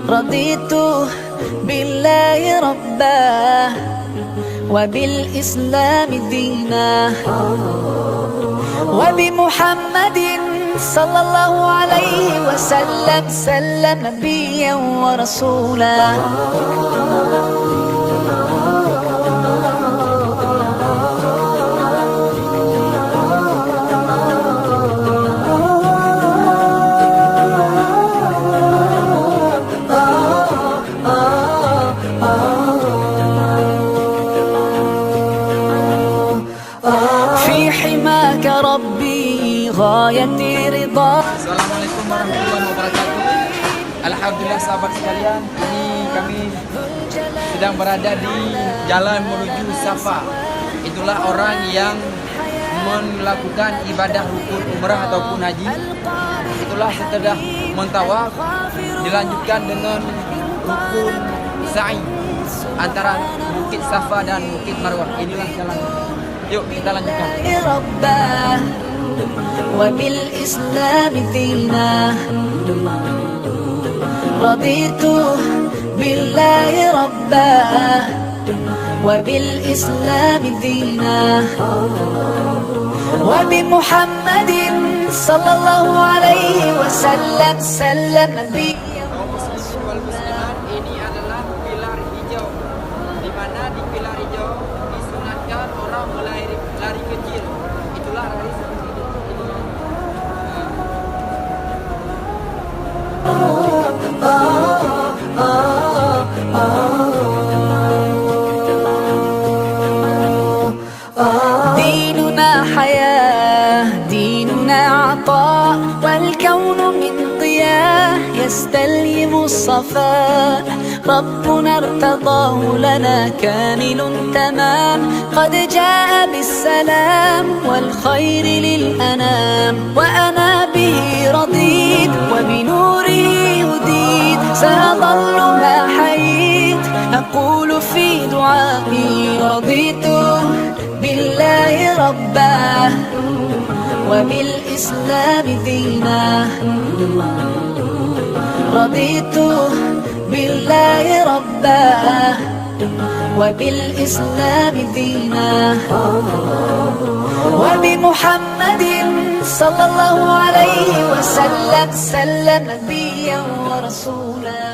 رضيت بالله ربا وبالإسلام دينا وبمحمد صلى الله عليه وسلم نبيا ورسولا. في حماك ربي غايتي رضا. Assalamualaikum warahmatullahi wabarakatuh. Alhamdulillah sahabat sekalian, ini kami sedang berada di jalan menuju Safa. Itulah orang yang melakukan ibadah rukun umrah ataupun haji. Itulah setelah mentawaf dilanjutkan dengan rukun sa'i antara Bukit Safa dan Bukit Marwah. Inilah jalannya. Yuk kita lanjutkan. وبالإسلام دينا رضيت بالله ربا وبالإسلام دينا وبمحمد صلى الله عليه وسلم نبيا. Ini adalah pilar hijau, di mana di pilar hijau disunatkan orang lari kecil. Itulah lari seperti itu. ديننا حياة، ديننا عطاء، والكون من ضياء يستلهم الصفاء. ربنا ارتضاه لنا كامل تمام، قد جاء بالسلام والخير للأنام. وأنا به رضيت وبنوره هديت، سأظل ما حييت أقول في دعائي رضيت بالله ربا وبالإسلام دينا رضيت بالله ربا وبالإسلام دينا وبمحمد صلى الله عليه وسلم نبيا ورسولا.